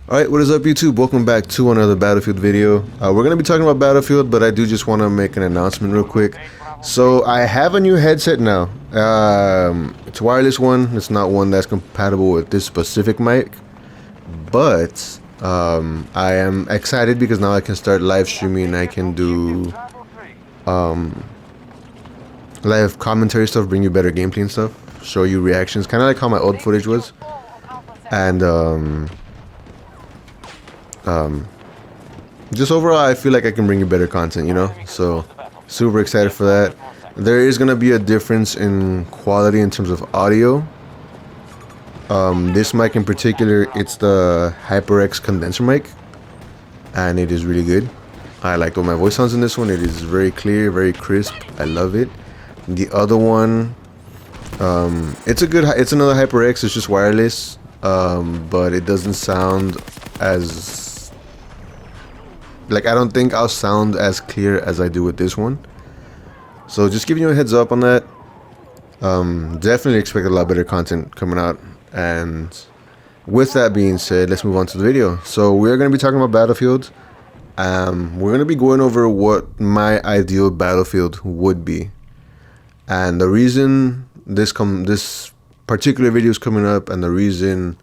Alright, what is up YouTube? Welcome back to another Battlefield video. We're going to be talking about Battlefield, but I do just want to make an announcement real quick. So I have a new headset now. It's a wireless one. It's not one that's compatible with this specific mic. But I am excited because now I can start live streaming. I can do live commentary stuff, bring you better gameplay and stuff, show you reactions, kind of like how my old footage was. And just overall I feel like I can bring you better content, you know, so super excited for that. There is gonna be a difference in quality in terms of audio. This mic in particular, it's the HyperX condenser mic, and it is really good. I like what my voice sounds in this one. It is very clear, very crisp. I love it. The other one, it's another HyperX. It's just wireless, but it doesn't sound as I don't think I'll sound as clear as I do with this one. So just giving you a heads up on that. Definitely expect a lot better content coming out. And with that being said, let's move on to the video. So we're going to be talking about Battlefield. We're going to be going over what my ideal Battlefield would be. And the reason this particular video is coming up, and the reason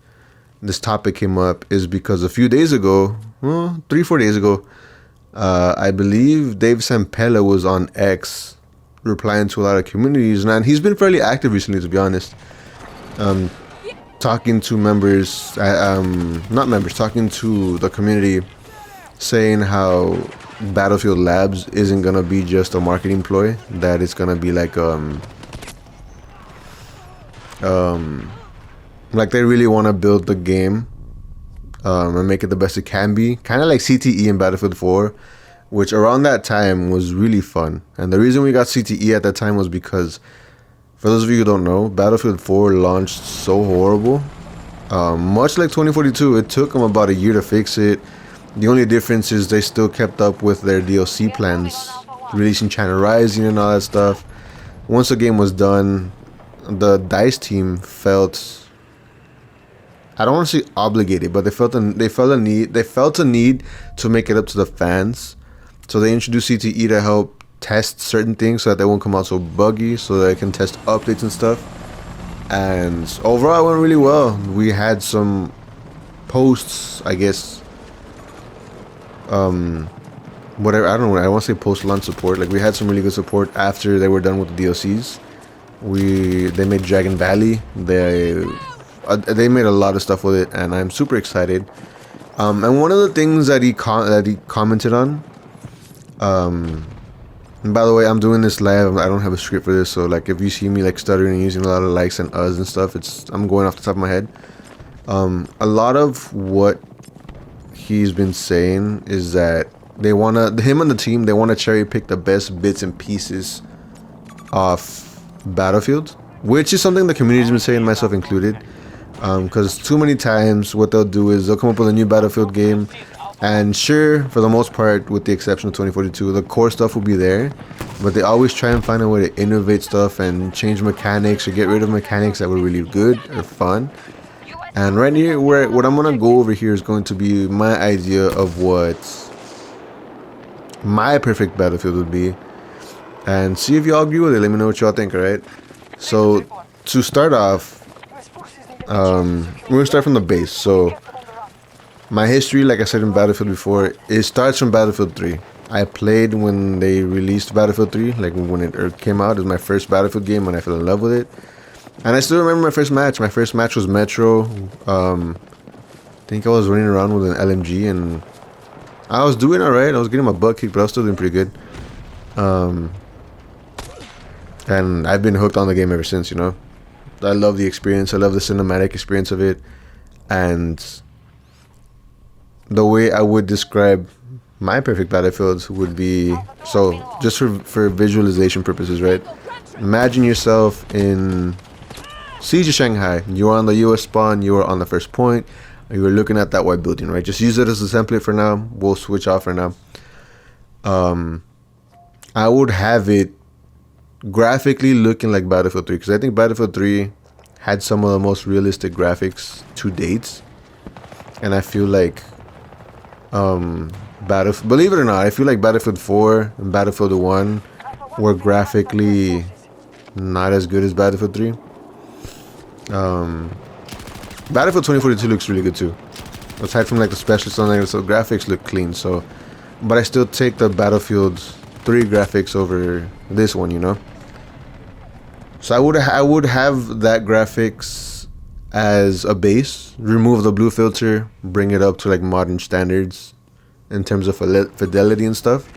this topic came up, is because a few days ago, well, 3-4 days ago, I believe Dave Sampella was on X replying to a lot of communities, and he's been fairly active recently, to be honest. Talking to members, talking to the community, saying how Battlefield Labs isn't gonna be just a marketing ploy, that it's gonna be like they really want to build the game and make it the best it can be, kind of like CTE in Battlefield 4, which around that time was really fun. And the reason we got CTE at that time was because, for those of you who don't know, Battlefield 4 launched so horrible. Much like 2042, it took them about a year to fix it. The only difference is they still kept up with their DLC plans, releasing China Rising and all that stuff. Once the game was done, the DICE team felt, I don't want to say obligated, but they felt a need to make it up to the fans. So they introduced CTE to help test certain things so that they won't come out so buggy, so that they can test updates and stuff. And overall, it went really well. We had some posts, I guess, whatever, I don't know, I want to say post-launch support. Like, we had some really good support after they were done with the DLCs. They made Dragon Valley. They made a lot of stuff with it, and I'm super excited. And one of the things that he commented on, and by the way, I'm doing this live. I don't have a script for this, so like if you see me like stuttering and using a lot of likes and uhs and stuff, I'm going off the top of my head. A lot of what he's been saying is that him and the team, they want to cherry pick the best bits and pieces of Battlefield, which is something the community's been saying, myself included. Because too many times what they'll do is they'll come up with a new Battlefield game, and sure, for the most part, with the exception of 2042, the core stuff will be there, but they always try and find a way to innovate stuff and change mechanics or get rid of mechanics that were really good or fun. And right here, what I'm gonna go over here is going to be my idea of what my perfect Battlefield would be, and see if y'all agree with it. Let me know what y'all think. Alright, so to start off, we're gonna start from the base. So my history, like I said in Battlefield before, it starts from Battlefield 3. I played when they released Battlefield 3, like when it came out. It was my first Battlefield game, and I fell in love with it. And I still remember my first match. My first match was Metro. I think I was running around with an LMG, and I was doing alright. I was getting my butt kicked, but I was still doing pretty good. And I've been hooked on the game ever since, you know. I love the experience. I love the cinematic experience of it. And the way I would describe my perfect Battlefield would be, so just for visualization purposes, right? Imagine yourself in Siege of Shanghai. You're on the US spawn, you are on the first point, you were looking at that white building, right? Just use it as a template for now. We'll switch off for now. I would have it graphically looking like Battlefield 3, because I think Battlefield 3 had some of the most realistic graphics to date. and I feel like believe it or not, I feel like Battlefield 4 and Battlefield 1 were graphically not as good as Battlefield 3. Battlefield 2042 looks really good too. Aside from like the special stuff, like, so graphics look clean. So, but I still take the Battlefield 3 graphics over this one, you know. So I would have that graphics as a base, remove the blue filter, bring it up to like modern standards in terms of fidelity and stuff.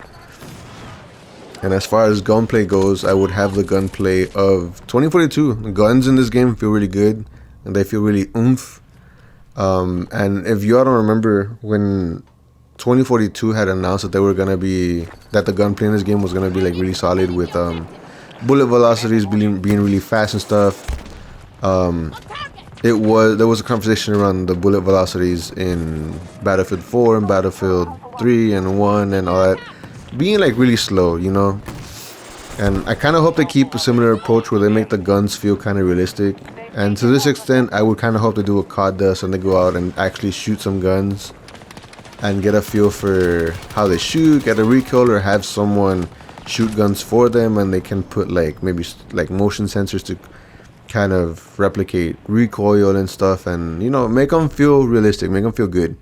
And as far as gunplay goes, I would have the gunplay of 2042. The guns in this game feel really good, and they feel really oomph. And if y'all don't remember, when 2042 had announced that that the gunplay in this game was gonna be like really solid with bullet velocities being really fast and stuff. There was a conversation around the bullet velocities in Battlefield 4 and Battlefield 3 and 1 and all that being like really slow, you know. And I kind of hope they keep a similar approach where they make the guns feel kind of realistic. And to this extent, I would kind of hope to do a COD dust and they go out and actually shoot some guns and get a feel for how they shoot, get a recoil, or have someone shoot guns for them, and they can put like maybe like motion sensors to kind of replicate recoil and stuff, and you know, make them feel realistic, make them feel good.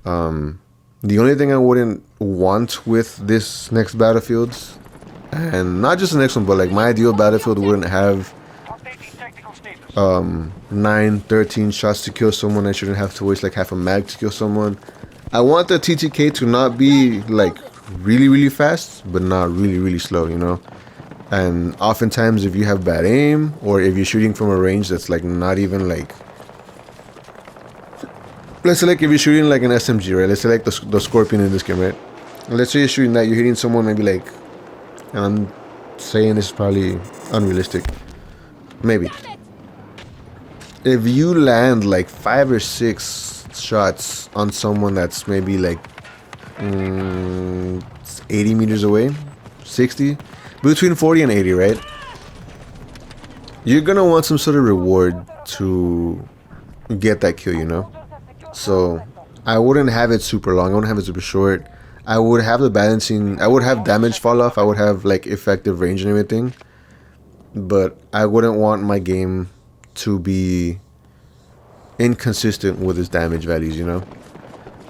The only thing I wouldn't want with this next Battlefields, and not just the next one, but like my ideal Battlefield wouldn't have 9, 13 shots to kill someone. I shouldn't have to waste like half a mag to kill someone. I want the TTK to not be like really fast, but not really slow, you know. And oftentimes if you have bad aim, or if you're shooting from a range that's like not even like, let's say like if you're shooting like an SMG, right? Let's say like the Scorpion in this game, right? Let's say you're shooting that, you're hitting someone maybe like, and I'm saying this is probably unrealistic, maybe. If you land like 5 or 6 shots on someone that's maybe like 80 meters away, 60, between 40 and 80, right? You're gonna want some sort of reward to get that kill, you know? So I wouldn't have it super long, I wouldn't have it super short. I would have the balancing, I would have damage fall off, I would have like effective range and everything, but I wouldn't want my game to be inconsistent with its damage values, you know?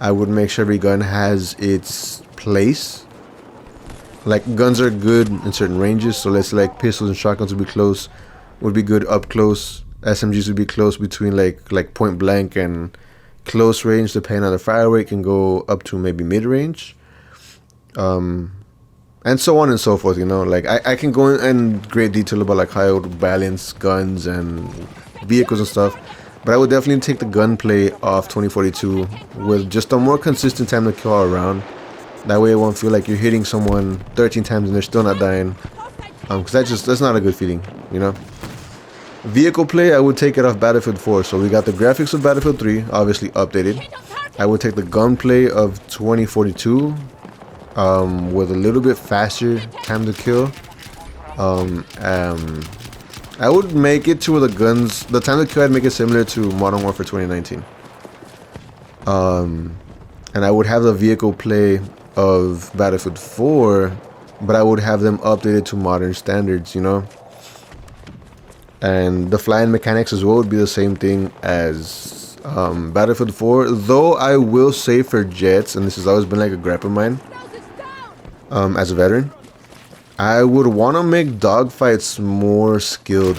I would make sure every gun has its place. Like, guns are good in certain ranges, so let's say like pistols and shotguns would be close, would be good up close. SMGs would be close between like point blank and close range, depending on the fire rate, can go up to maybe mid range. And so on and so forth, you know. Like I can go in great detail about like how I would balance guns and vehicles and stuff, but I would definitely take the gunplay off 2042 with just a more consistent time to kill all around. That way it won't feel like you're hitting someone 13 times and they're still not dying, because that's not a good feeling, you know. Vehicle play, I would take it off Battlefield 4. So we got the graphics of Battlefield 3, obviously updated. I would take the gunplay of 2042 with a little bit faster time to kill. I would make it to where the time to kill, I'd make it similar to Modern Warfare 2019. And I would have the vehicle play of Battlefield 4, but I would have them updated to modern standards, you know. And the flying mechanics as well would be the same thing as Battlefield 4, though I will say for jets, and this has always been like a gripe of mine as a veteran, I would want to make dogfights more skilled,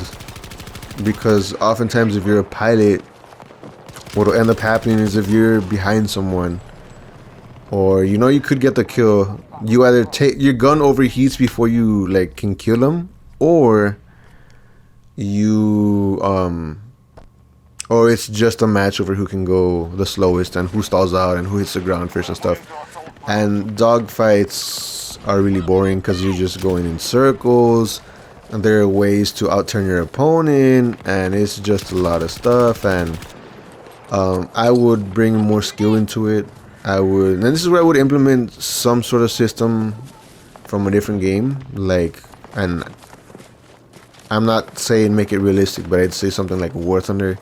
because oftentimes if you're a pilot, what'll end up happening is if you're behind someone, or you know you could get the kill, you either take your gun overheats before you like can kill them, or you or it's just a match over who can go the slowest and who stalls out and who hits the ground first and stuff. And dogfights are really boring because you're just going in circles, and there are ways to outturn your opponent, and it's just a lot of stuff. And I would bring more skill into it. And this is where I would implement some sort of system from a different game, like, and I'm not saying make it realistic, but I'd say something like War Thunder,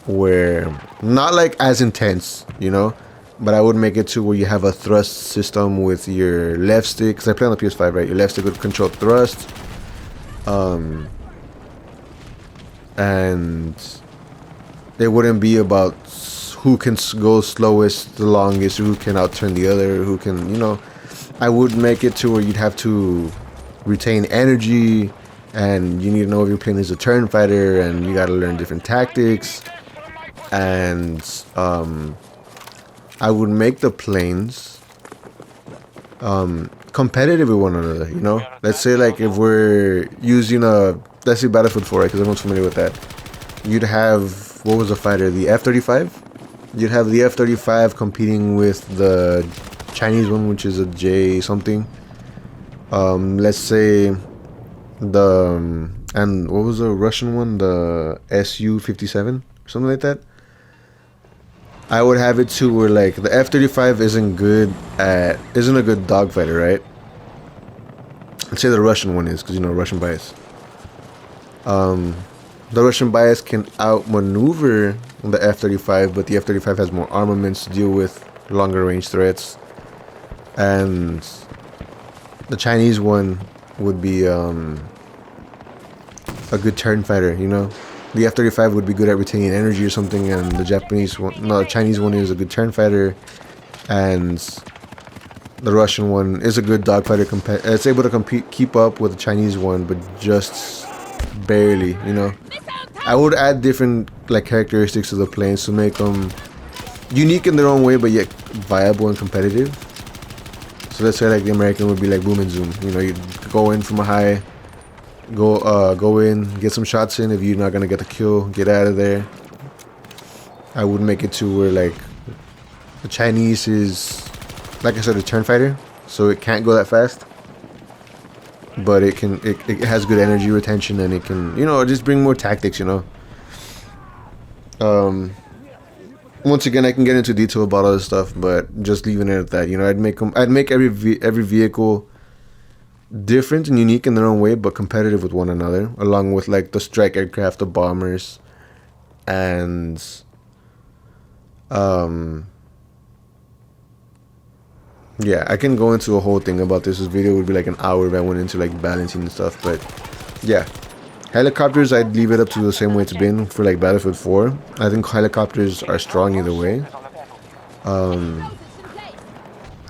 where not like as intense, you know, but I would make it to where you have a thrust system with your left stick. Cause I play on the PS5, right? Your left stick would control thrust, and it wouldn't be about who can go slowest, the longest, who can outturn the other, who can, you know. I would make it to where you'd have to retain energy, and you need to know if you're playing as a turn fighter, and you got to learn different tactics. And I would make the planes competitive with one another, you know. Let's say like if we're using let's say Battlefield 4, right, because everyone's familiar with that. You'd have, what was the fighter, the F-35? You'd have the F-35 competing with the Chinese one, which is a J something. Let's say and what was the Russian one, the Su-57, something like that. I would have it too where like the F-35 isn't a good dogfighter, right? Let's say the Russian one is, because you know Russian bias. The Russian bias can outmaneuver the F-35, but the F-35 has more armaments to deal with longer range threats. And the Chinese one would be a good turn fighter, you know. The F-35 would be good at retaining energy or something, and the Chinese one is a good turn fighter, and the Russian one is a good dogfighter. It's able to keep up with the Chinese one, but just barely, you know. I would add different like characteristics to the planes to make them unique in their own way, but yet viable and competitive. So let's say like the American would be like boom and zoom. You know, you go in from a high. Go in, get some shots in. If you're not gonna get the kill, get out of there. I would make it to where like the Chinese is, like I said, a turn fighter, so it can't go that fast, but it has good energy retention, and it can, you know, just bring more tactics, you know. Once again, I can get into detail about all this stuff, but just leaving it at that, you know, I'd make every vehicle different and unique in their own way, but competitive with one another, along with like the strike aircraft, the bombers, and yeah, I can go into a whole thing about this. This video would be like an hour if I went into like balancing and stuff, but yeah. Helicopters, I'd leave it up to the same way it's been for like Battlefield 4. I think helicopters are strong either way.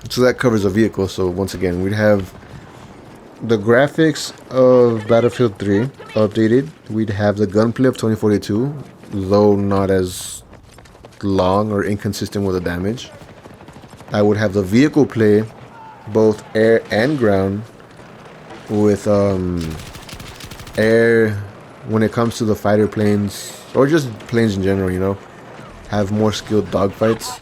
So that covers a vehicle. So once again, we'd have the graphics of Battlefield 3 updated. We'd have the gunplay of 2042, though not as long or inconsistent with the damage. I would have the vehicle play, both air and ground, with air when it comes to the fighter planes, or just planes in general, you know, have more skilled dogfights.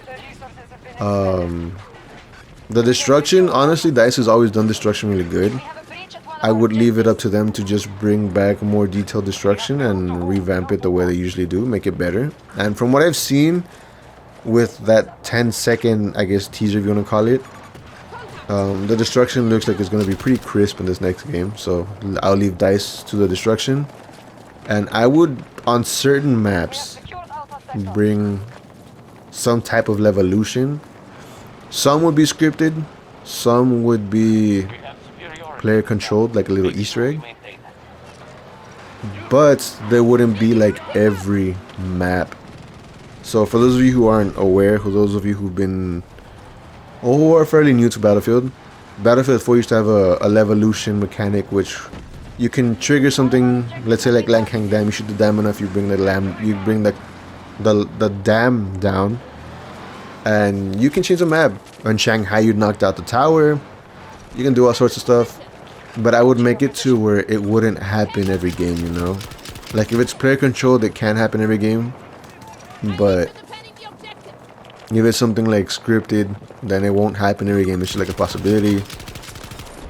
The destruction, honestly, DICE has always done destruction really good. I would leave it up to them to just bring back more detailed destruction and revamp it the way they usually do, make it better. And from what I've seen with that 10-second, I guess, teaser, if you want to call it, the destruction looks like it's going to be pretty crisp in this next game. So I'll leave DICE to the destruction. And I would, on certain maps, bring some type of levolution. Some would be scripted, some would be player controlled, like a little Easter egg, but there wouldn't be like every map. So for those of you who aren't aware, for those of you who've been, or who are fairly new to Battlefield 4 used to have a levolution mechanic, which you can trigger something. Let's say like Lankang Dam, you shoot the dam enough, you bring the dam down, and you can change the map. On Shanghai, you knocked out the tower. You can do all sorts of stuff, but I would make it to where it wouldn't happen every game, you know. Like if it's player controlled, it can happen every game, but if it's something like scripted, then it won't happen every game. It's just like a possibility.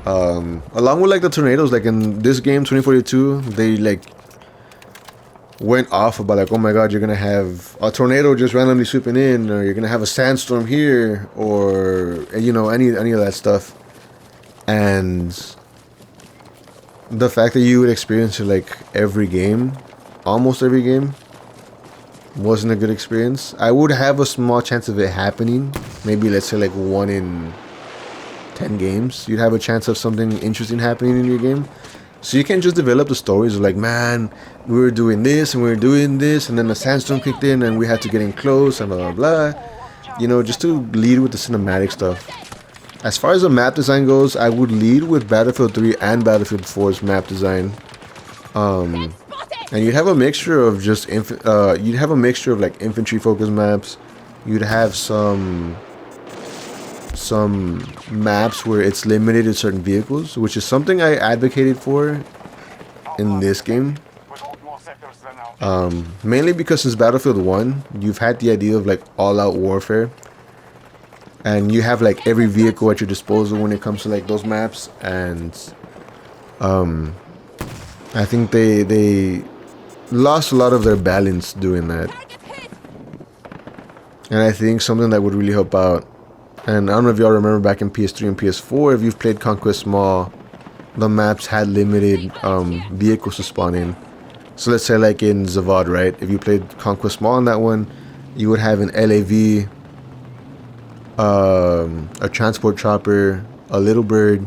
Along with like the tornadoes, like in this game 2042, they like went off about like, oh my god, you're gonna have a tornado just randomly sweeping in, or you're gonna have a sandstorm here, or you know, any of that stuff. And the fact that you would experience it like every game, almost every game, wasn't a good experience. I would have a small chance of it happening. Maybe let's say like 1 in 10 games. You'd have a chance of something interesting happening in your game. So you can just develop the stories of like, man, we were doing this and we were doing this, and then the sandstorm kicked in and we had to get in close and blah blah blah. You know, just to lead with the cinematic stuff. As far as the map design goes, I would lead with Battlefield 3 and Battlefield 4's map design. And you'd have a mixture of just you'd have a mixture of like infantry focused maps. You'd have some maps where it's limited to certain vehicles, which is something I advocated for in this game. Mainly because since Battlefield 1, you've had the idea of like all-out warfare, and you have like every vehicle at your disposal when it comes to like those maps, and I think they lost a lot of their balance doing that. And I think something that would really help out, and I don't know if y'all remember back in PS3 and PS4, if you've played Conquest Mall, the maps had limited vehicles to spawn in. So let's say like in Zavad, right? If you played Conquest Mall on that one, you would have an LAV, a transport chopper, a little bird,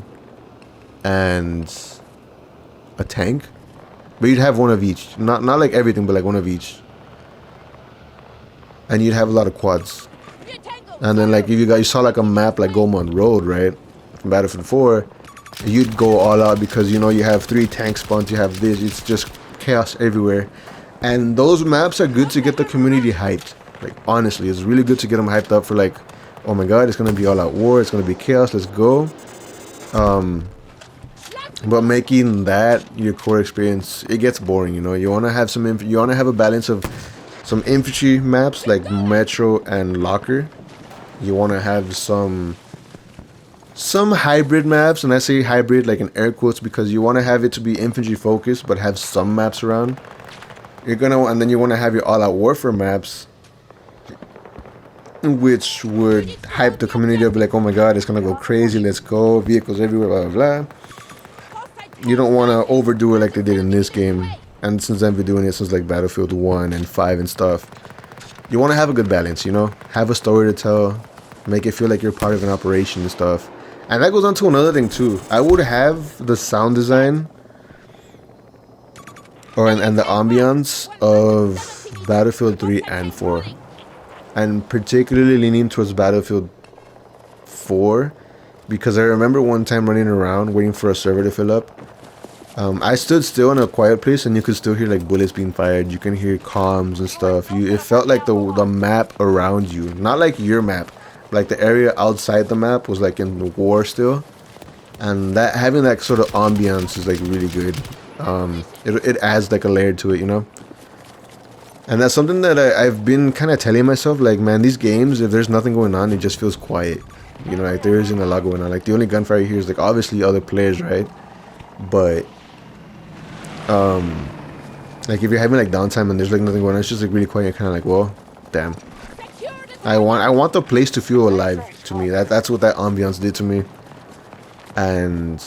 and a tank. But you'd have one of each. Not like everything, but like one of each. And you'd have a lot of quads. And then like if you saw like a map like Gaumont Road, right? From Battlefield 4, you'd go all out because you know you have 3 tank spawns, you have this, it's just chaos everywhere. And those maps are good to get the community hyped. Like honestly, it's really good to get them hyped up for like, oh my god, it's gonna be all out war, it's gonna be chaos, let's go. But making that your core experience, it gets boring, you know. You wanna have you wanna have a balance of some infantry maps like Metro and Locker. You wanna have some hybrid maps, and I say hybrid like in air quotes because you wanna have it to be infantry focused, but have some maps around. And then you wanna have your all-out warfare maps, which would hype the community up, like, oh my god, it's gonna go crazy, let's go, vehicles everywhere, blah blah blah. You don't want to overdo it like they did in this game, and since I've been doing it since like Battlefield 1 and 5 and stuff. You want to have a good balance, you know, have a story to tell, make it feel like you're part of an operation and stuff. And that goes on to another thing too. I would have the sound design and the ambiance of Battlefield 3 and 4, and particularly leaning towards Battlefield 4, because I remember one time running around waiting for a server to fill up. I stood still in a quiet place and you could still hear like bullets being fired. You can hear comms and stuff. It felt like the map around you, not like your map, like the area outside the map was like in the war still. And that having that sort of ambiance is like really good. It adds like a layer to it, you know. And that's something that I've been kind of telling myself, like, man, these games, if there's nothing going on, it just feels quiet. You know, like there isn't a lot going on. Like the only gunfire you hear is like obviously other players, right? But like if you're having like downtime and there's like nothing going on, it's just like really quiet. You're kind of like, well, damn. I want the place to feel alive to me. That's what that ambiance did to me. And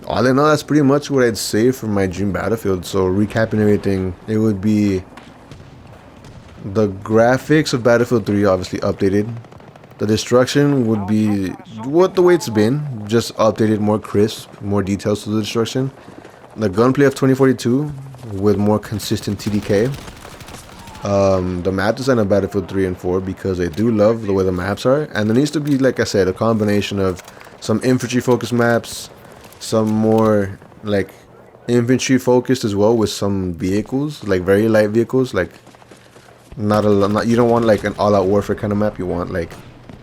all in all, that's pretty much what I'd say for my dream Battlefield. So recapping everything, it would be the graphics of Battlefield 3 obviously updated. The destruction would be what the way it's been, just updated, more crisp, more details to the destruction. The gunplay of 2042 with more consistent TDK. The map design of Battlefield 3 and 4, because I do love the way the maps are. And there needs to be, like I said, a combination of some infantry focused maps, some more like infantry focused as well with some vehicles, like very light vehicles, like not you don't want like an all-out warfare kind of map. You want like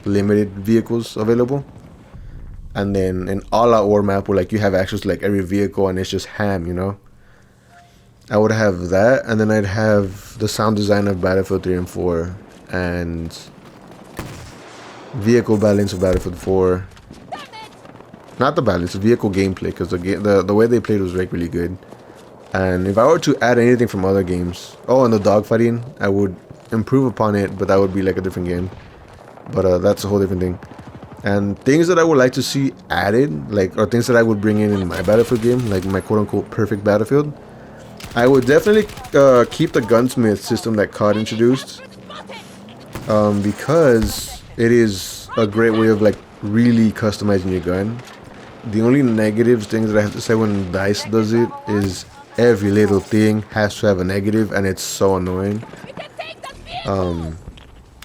limited vehicles available. And then an all-out war map where like you have access to like every vehicle and it's just ham, you know. I would have that, and then I'd have the sound design of Battlefield 3 and 4 and vehicle balance of Battlefield 4. Not the balance, the vehicle gameplay, because the way they played was like really good. And if I were to add anything from other games, and the dogfighting, I would improve upon it, but that would be like a different game. But that's a whole different thing. And things that I would like to see added, like, or things that I would bring in my Battlefield game, like my quote-unquote perfect Battlefield, I would definitely keep the gunsmith system that COD introduced, because it is a great way of like really customizing your gun. The only negative things that I have to say when DICE does it is every little thing has to have a negative, and it's so annoying.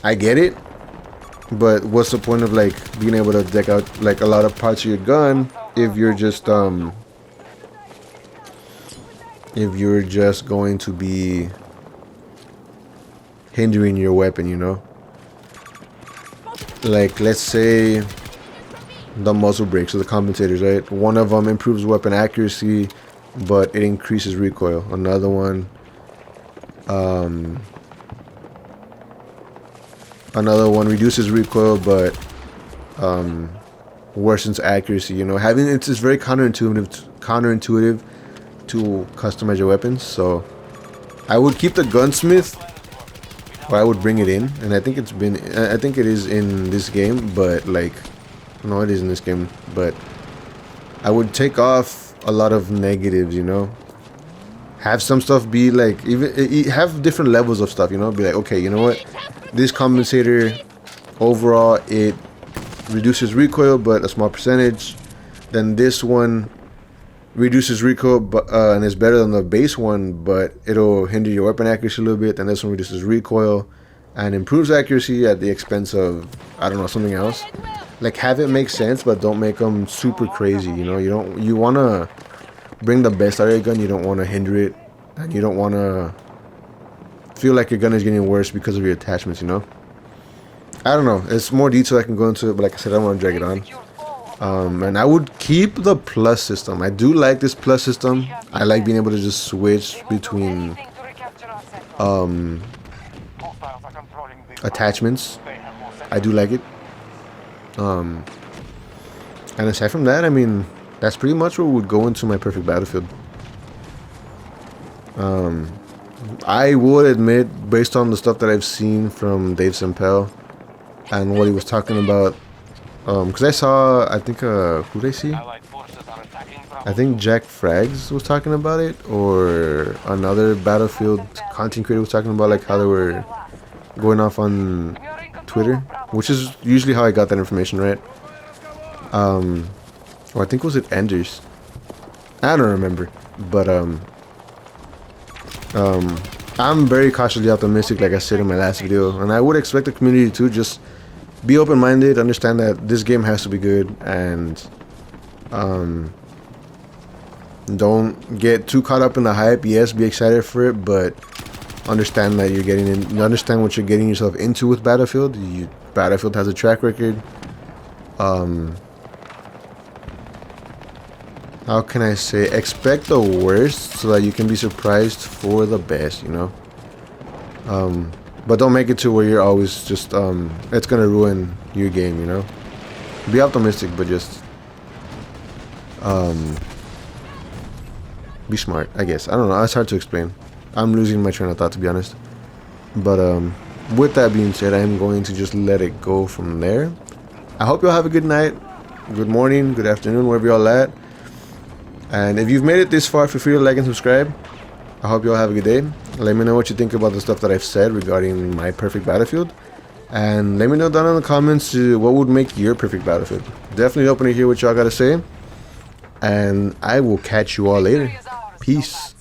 I get it, but what's the point of like being able to deck out like a lot of parts of your gun if you're just going to be hindering your weapon, you know? Like, let's say the muzzle brakes or the compensators, right? One of them improves weapon accuracy, but it increases recoil. Another one, reduces recoil, but worsens accuracy. You know, having it's very counterintuitive to customize your weapons. So I would keep the gunsmith, or I would bring it in, and I think it is in this game, but like, no, it is in this game, but I would take off a lot of negatives, you know. Have some stuff be like, even have different levels of stuff, you know. Be like, okay, you know what, this compensator overall it reduces recoil, but a small percentage. Then this one reduces recoil, but and is better than the base one, but it'll hinder your weapon accuracy a little bit. Then this one reduces recoil and improves accuracy at the expense of, I don't know, something else. Like, have it make sense, but don't make them super crazy. You know, you want to bring the best out of your gun. You don't want to hinder it, and you don't want to feel like your gun is getting worse because of your attachments, you know. I don't know, it's more detail I can go into it, but like I said, I don't want to drag it on. And I would keep the plus system. I do like this plus system. I like being able to just switch between attachments. I do like it. And aside from that, I mean, that's pretty much what would go into my perfect battlefield. I would admit, based on the stuff that I've seen from Dave Sempel and what he was talking about, because I saw, I think, who did I see? I think Jack Frags was talking about it, or another Battlefield content creator was talking about like how they were going off on Twitter, which is usually how I got that information, right? Or I think, was it Enders? I don't remember, but I'm very cautiously optimistic, like I said in my last video, and I would expect the community to just be open-minded, understand that this game has to be good, and don't get too caught up in the hype. Yes, be excited for it, but understand that understand what you're getting yourself into with Battlefield. Battlefield has a track record. How can I say? Expect the worst so that you can be surprised for the best, you know? But don't make it to where you're always just, it's gonna ruin your game, you know? Be optimistic, but just, be smart, I guess. I don't know, it's hard to explain. I'm losing my train of thought, to be honest. But, with that being said, I am going to just let it go from there. I hope y'all have a good night, good morning, good afternoon, wherever y'all at. And if you've made it this far, feel free to like and subscribe. I hope you all have a good day. Let me know what you think about the stuff that I've said regarding my perfect battlefield. And let me know down in the comments what would make your perfect battlefield. Definitely open to hear what y'all got to say. And I will catch you all later. Peace.